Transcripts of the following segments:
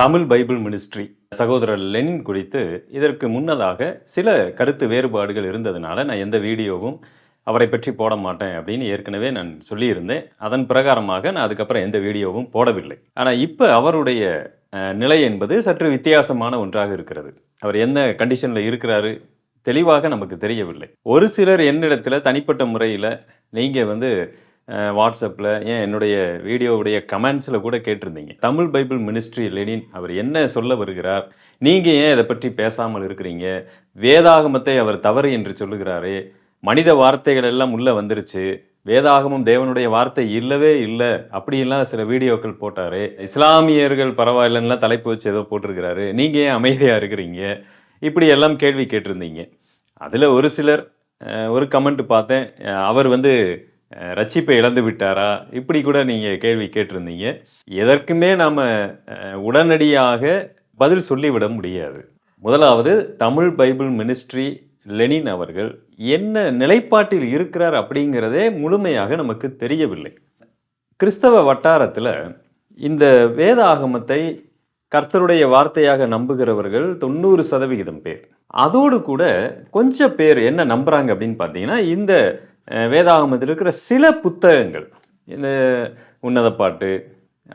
Tamil Bible ministry சகோதரர் Lenin குறித்து இதற்கு முன்னதாக சில கருத்து வேறுபாடுகள் இருந்ததுனால நான் எந்த வீடியோவும் அவரை பற்றி போட மாட்டேன் அப்படின்னு ஏற்கனவே நான் சொல்லியிருந்தேன். அதன் பிரகாரமாக நான் அதுக்கப்புறம் எந்த வீடியோவும் போடவில்லை. ஆனால் இப்போ அவருடைய நிலை என்பது சற்று வித்தியாசமான ஒன்றாக இருக்கிறது. அவர் என்ன கண்டிஷனில் இருக்கிறாரு தெளிவாக நமக்கு தெரியவில்லை. ஒரு சிலர் என்னிடத்தில் தனிப்பட்ட முறையில் நீங்கள் வாட்ஸ்அப்பில் ஏன் என்னுடைய வீடியோவுடைய கமெண்ட்ஸில் கூட கேட்டிருந்தீங்க. தமிழ் பைபிள் மினிஸ்ட்ரி லெனின் அவர் என்ன சொல்ல வருகிறார், நீங்கள் ஏன் இதை பற்றி பேசாமல் இருக்கிறீங்க, வேதாகமத்தை அவர் தவறு என்று சொல்லுகிறாரே, மனித வார்த்தைகள் எல்லாம் உள்ளே வந்துருச்சு, வேதாகமும் தேவனுடைய வார்த்தை இல்லவே இல்லை அப்படின்லாம் சில வீடியோக்கள் போட்டார், இஸ்லாமியர்கள் பரவாயில்லன்னா தலைப்பு வச்சு ஏதோ போட்டிருக்கிறாரு, நீங்கள் ஏன் அமைதியாக இருக்கிறீங்க, இப்படி எல்லாம் கேள்வி கேட்டிருந்தீங்க. அதில் ஒரு சிலர் ஒரு கமெண்ட் பார்த்தேன், அவர் ரட்சிப்பை இழந்து விட்டாரா, இப்படி கூட நீங்கள் கேள்வி கேட்டிருந்தீங்க. எதற்குமே நாம் உடனடியாக பதில் சொல்லிவிட முடியாது. முதலாவது தமிழ் பைபிள் மினிஸ்ட்ரி லெனின் அவர்கள் என்ன நிலைப்பாட்டில் இருக்கிறார் அப்படிங்கிறதே முழுமையாக நமக்கு தெரியவில்லை. கிறிஸ்தவ வட்டாரத்தில் இந்த வேதாகமத்தை கர்த்தருடைய வார்த்தையாக நம்புகிறவர்கள் 90% பேர். அதோடு கூட கொஞ்சம் பேர் என்ன நம்புகிறாங்க அப்படின்னு பார்த்தீங்கன்னா, இந்த வேதாகமத்தில் இருக்கிற சில புத்தகங்கள், இந்த உன்னத பாட்டு,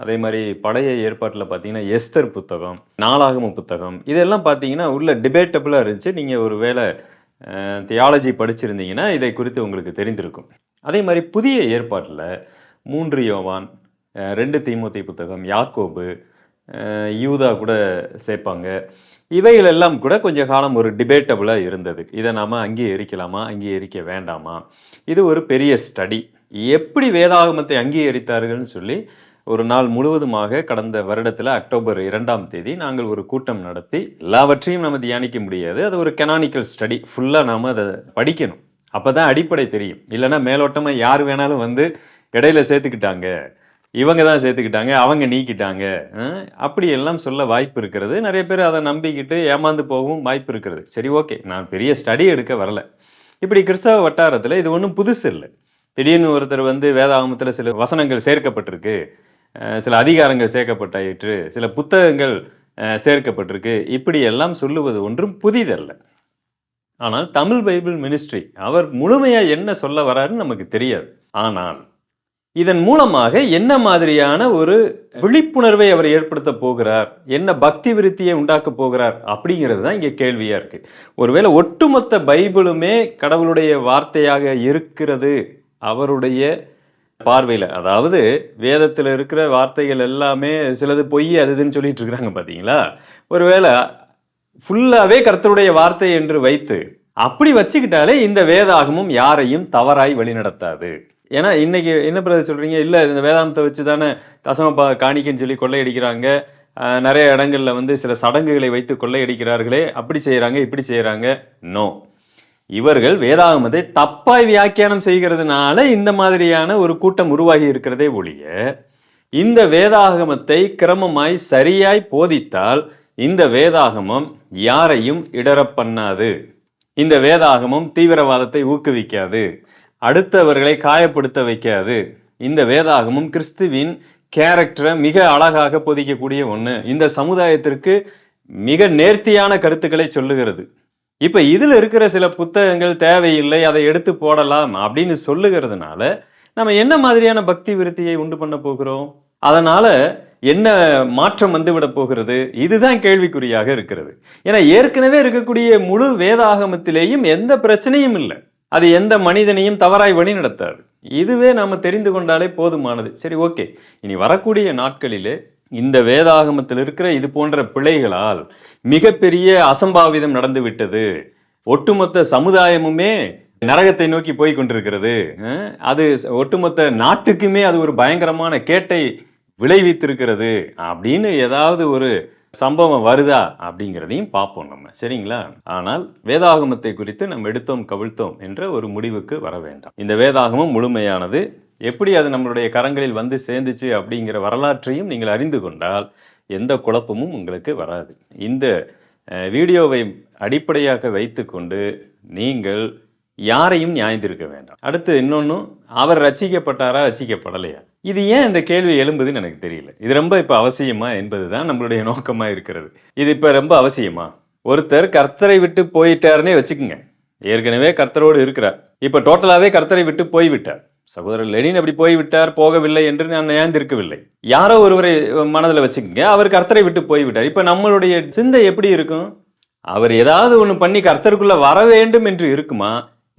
அதே மாதிரி பழைய ஏற்பாட்டில் பார்த்தீங்கன்னா எஸ்தர் புத்தகம், நாளாகம புத்தகம், இதெல்லாம் பார்த்தீங்கன்னா உள்ள டிபேட்டபுளாக இருந்துச்சு. நீங்கள் ஒரு வேளை தியாலஜி படிச்சிருந்தீங்கன்னா இதை குறித்து உங்களுக்கு தெரிந்திருக்கும். அதே மாதிரி புதிய ஏற்பாட்டில் 3 யோவான், 2 தீமோத்தேயு புத்தகம், யாக்கோபு, யூதா கூட சேர்ப்பாங்க. இவைகள் எல்லாம் கூட கொஞ்ச காலம் ஒரு டிபேட்டபுளாக இருந்தது. இதை நாம் அங்கீகரிக்கலாமா, அங்கீகரிக்க வேண்டாமா, இது ஒரு பெரிய ஸ்டடி. எப்படி வேதாகமத்தை அங்கீகரித்தார்கள்னு சொல்லி ஒரு நாள் முழுவதுமாக கடந்த வருடத்தில் அக்டோபர் 2ஆம் தேதி நாங்கள் ஒரு கூட்டம் நடத்தி, எல்லாவற்றையும் நம்ம தியானிக்க முடியாது, அது ஒரு கெனானிக்கல் ஸ்டடி, ஃபுல்லாக நாம் அதை படிக்கணும், அப்போ தான் அடிப்படை தெரியும். இல்லைன்னா மேலோட்டமாக யார் வேணாலும் இடையில சேர்த்துக்கிட்டாங்க, இவங்க தான் சேர்த்துக்கிட்டாங்க, அவங்க நீக்கிட்டாங்க, அப்படி எல்லாம் சொல்ல வாய்ப்பு இருக்கிறது. நிறைய பேர் அதை நம்பிக்கிட்டு ஏமாந்து போகவும் வாய்ப்பு இருக்கிறது. சரி, ஓகே, நான் பெரிய ஸ்டடி எடுக்க வரல. இப்படி கிறிஸ்தவ வட்டாரத்தில் இது ஒன்றும் புதுசு இல்லை. திடீர்னு ஒருத்தர் வேதாகமத்தில் சில வசனங்கள் சேர்க்கப்பட்டிருக்கு, சில அதிகாரங்கள் சேர்க்கப்பட்டாயிற்று, சில புத்தகங்கள் சேர்க்கப்பட்டிருக்கு, இப்படி எல்லாம் சொல்லுவது ஒன்றும் புதிதல்ல. ஆனால் தமிழ் பைபிள் மினிஸ்ட்ரி அவர் முழுமையாக என்ன சொல்ல வராருன்னு நமக்கு தெரியாது. ஆனால் இதன் மூலமாக என்ன மாதிரியான ஒரு விழிப்புணர்வை அவர் ஏற்படுத்த போகிறார், என்ன பக்தி விருத்தியை உண்டாக்க போகிறார் அப்படிங்கிறது தான் இங்கே கேள்வியாக இருக்குது. ஒருவேளை ஒட்டுமொத்த பைபிளுமே கடவுளுடைய வார்த்தையாக இருக்கிறது அவருடைய பார்வையில், அதாவது வேதத்தில் இருக்கிற வார்த்தைகள் எல்லாமே சிலது பொய் அதுன்னு சொல்லிட்டு இருக்கிறாங்க பார்த்தீங்களா, ஒருவேளை ஃபுல்லாகவே கர்த்தருடைய வார்த்தை என்று வைத்து அப்படி வச்சுக்கிட்டாலே இந்த வேதாகமும் யாரையும் தவறாய் வழிநடத்தாது. ஏன்னா இன்னைக்கு என்ன பிரதர் சொல்கிறீங்க, இல்லை இந்த வேதாந்தத்தை வச்சு தானே தசம காணிக்கைன்னு சொல்லி கொள்ளையடிக்கிறாங்க, நிறைய இடங்களில் சில சடங்குகளை வைத்து கொள்ளையடிக்கிறார்களே, அப்படி செய்கிறாங்க இப்படி செய்கிறாங்க. நோ, இவர்கள் வேதாகமத்தை தப்பாய் வியாக்கியானம் செய்கிறதுனால இந்த மாதிரியான ஒரு கூட்டம் உருவாகி இருக்கிறதே ஒழிய, இந்த வேதாகமத்தை கிரமமாய் சரியாய் போதித்தால் இந்த வேதாகமம் யாரையும் இடர பண்ணாது, இந்த வேதாகமம் தீவிரவாதத்தை ஊக்குவிக்காது, அடுத்தவர்களை காயப்படுத்த வைக்காது, இந்த வேதாகமும் கிறிஸ்துவின் கேரக்டரை மிக அழகாக போதிக்கக்கூடிய ஒன்று, இந்த சமுதாயத்திற்கு மிக நேர்த்தியான கருத்துக்களை சொல்லுகிறது. இப்போ இதில் இருக்கிற சில புத்தகங்கள் தேவையில்லை, அதை எடுத்து போடலாம் அப்படின்னு சொல்லுகிறதுனால நம்ம என்ன மாதிரியான பக்தி விருத்தியை உண்டு பண்ண போகிறோம், அதனால் என்ன மாற்றம் வந்துவிட போகிறது, இதுதான் கேள்விக்குறியாக இருக்கிறது. ஏன்னா ஏற்கனவே இருக்கக்கூடிய முழு வேதாகமத்திலேயும் எந்த பிரச்சனையும் இல்லை, அது எந்த மனிதனையும் தவறாய் வழி நடத்தாது. இதுவே நாம் தெரிந்து கொண்டாலே போதுமானது. சரி, ஓகே, இனி வரக்கூடிய நாட்களிலே இந்த வேதாகமத்தில் இருக்கிற இது போன்ற பிழைகளால் மிகப்பெரிய அசம்பாவிதம் நடந்து விட்டது, ஒட்டுமொத்த சமுதாயமுமே நரகத்தை நோக்கி போய் கொண்டிருக்கிறது, அது ஒட்டுமொத்த நாட்டுக்குமே அது ஒரு பயங்கரமான கேட்டை விளைவித்திருக்கிறது அப்படின்னு ஏதாவது ஒரு சம்பவம் வருதா அப்படிங்கிறதையும் பார்ப்போம் நம்ம, சரிங்களா? ஆனால் வேதாகமத்தை குறித்து நம்ம எடுத்தோம் கவிழ்த்தோம் என்ற ஒரு முடிவுக்கு வர வேண்டாம். இந்த வேதாகமம் முழுமையானது, எப்படி அது நம்மளுடைய கரங்களில் சேர்ந்துச்சு அப்படிங்கிற வரலாற்றையும் நீங்கள் அறிந்து கொண்டால் எந்த குழப்பமும் உங்களுக்கு வராது. இந்த வீடியோவை அடிப்படையாக வைத்துக்கொண்டு நீங்கள் யாரையும் நியாயந்திருக்க வேண்டாம். அடுத்து இன்னொன்று, அவர் ரட்சிக்கப்பட்டாரா ரட்சிக்கப்படலையா, இது ஏன் இந்த கேள்வி எழும்புதுன்னு எனக்கு தெரியல. இது ரொம்ப இப்ப அவசியமா என்பதுதான் நம்மளுடைய நோக்கமா இருக்கிறது. இது இப்ப ரொம்ப அவசியமா? ஒருத்தர் கர்த்தரை விட்டு போயிட்டாருன்னே வச்சுக்கங்க. ஏற்கனவே கர்த்தரோடு இருக்கிறார். இப்ப டோட்டலாவே கர்த்தரை விட்டு போய்விட்டார். சகோதரர் லெனின் அப்படி போய்விட்டார், போகவில்லை என்று நான் நியாயந்திருக்கவில்லை. யாரோ ஒருவரை மனதில் வச்சுக்கங்க. அவர் கர்த்தரை விட்டு போய்விட்டார். இப்ப நம்மளுடைய சிந்தை எப்படி இருக்கும்? அவர் ஏதாவது ஒண்ணு பண்ணி கர்த்தருக்குள்ள வர வேண்டும் என்று இருக்குமா?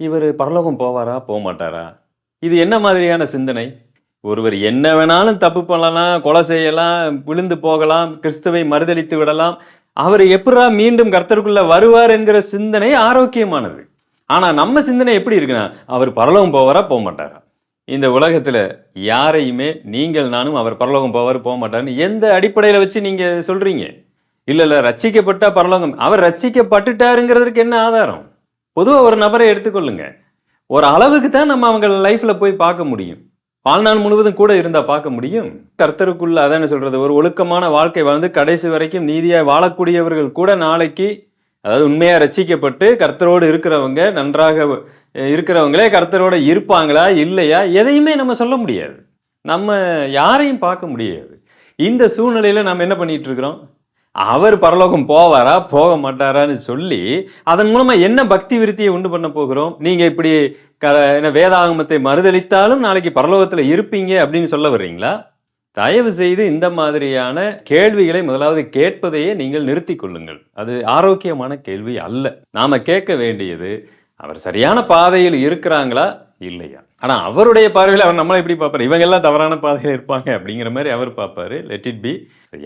இவர் பரலோகம் போவாரா? போமாட்டாரா? இது என்ன மாதிரியான சிந்தனை? ஒருவர் என்ன வேணாலும் தப்பு பண்ணலாம், கொலை செய்யலாம், விழுந்து போகலாம், கிறிஸ்துவை மறுதலித்து விடலாம். அவர் எப்படிரா மீண்டும் கர்த்தருக்குள்ள வருவார் என்கிற சிந்தனை ஆரோக்கியமானது. ஆனா நம்ம சிந்தனை எப்படி இருக்குன்னா, அவர் பரலோகம் போவாரா? போமாட்டாரா? இந்த உலகத்துல யாரையுமே நீங்கள் நானும் அவர் பரலோகம் போவாரு, போமாட்டாருன்னு எந்த அடிப்படையில வச்சு நீங்க சொல்றீங்க? இல்ல ரட்சிக்கப்பட்டா பரலோகம். அவர் ரட்சிக்கப்பட்டுட்டாருங்கிறதுக்கு என்ன ஆதாரம்? பொதுவா ஒரு நபரை எடுத்துக்கொள்ளுங்க. ஒரு அளவுக்கு தான் நம்ம அவங்க லைஃப்ல போய் பார்க்க முடியும். வாழ்நாள் முழுவதும் கூட இருந்தா பார்க்க முடியும். கர்த்தருக்குள்ள அதானே சொல்றது, ஒரு ஒழுக்கமான வாழ்க்கை வாழ்ந்து கடைசி வரைக்கும் நீதியா வாழக்கூடியவர்கள் கூட நாளைக்கு, அதாவது உண்மையா ரட்சிக்கப்பட்டு கர்த்தரோடு இருக்கிறவங்க, நன்றாக இருக்கிறவங்களே கர்த்தரோட இருப்பாங்களா? இல்லையா? எதையுமே நம்ம சொல்ல முடியாது. நம்ம யாரையும் பார்க்க முடியாது. இந்த சூழ்நிலையில நம்ம என்ன பண்ணிட்டு இருக்கிறோம்? அவர் பரலோகம் போவாரா? போக மாட்டாரான்னு சொல்லி, அதன் மூலமா என்ன பக்தி விருத்தியை உண்டு பண்ண போகிறோம்? நீங்க இப்படி என்ன வேதாகமத்தை மறுதலித்தாலும் நாளைக்கு பரலோகத்துல இருப்பீங்க அப்படின்னு சொல்ல வர்றீங்களா? தயவு செய்து இந்த மாதிரியான கேள்விகளை முதலாவது கேட்பதையே நீங்கள் நிறுத்திக் கொள்ளுங்கள். அது ஆரோக்கியமான கேள்வி அல்ல. நாம கேட்க வேண்டியது, அவர் சரியான பாதையில் இருக்கிறாங்களா? இல்லையா? ஆனா அவருடைய பார்வையில அவர் நம்மள எப்படி பார்ப்பாரு? இவங்க எல்லாம் தவறான பாதையில இருப்பாங்க அப்படிங்கிற மாதிரி அவர் பார்ப்பாரு. Let it be.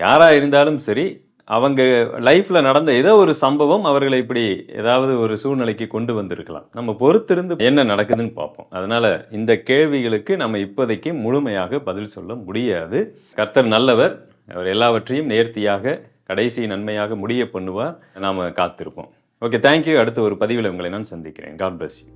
யாரா இருந்தாலும் சரி, அவங்க லைஃப்ல நடந்த ஏதோ ஒரு சம்பவம் அவர்களை இப்படி ஏதாவது ஒரு சூழ்நிலைக்கு கொண்டு வந்திருக்கலாம். நம்ம பொறுத்திருந்து என்ன நடக்குதுன்னு பார்ப்போம். அதனால இந்த கேள்விகளுக்கு நம்ம இப்போதைக்கு முழுமையாக பதில் சொல்ல முடியாது. கர்த்தர் நல்லவர். அவர் எல்லாவற்றையும் நேர்த்தியாக கடைசி நன்மையாக முடிய பண்ணுவார். நாம காத்திருப்போம். Okay, thank you. அடுத்த ஒரு பதிவில் உங்களை நான் சந்திக்கிறேன். God bless you.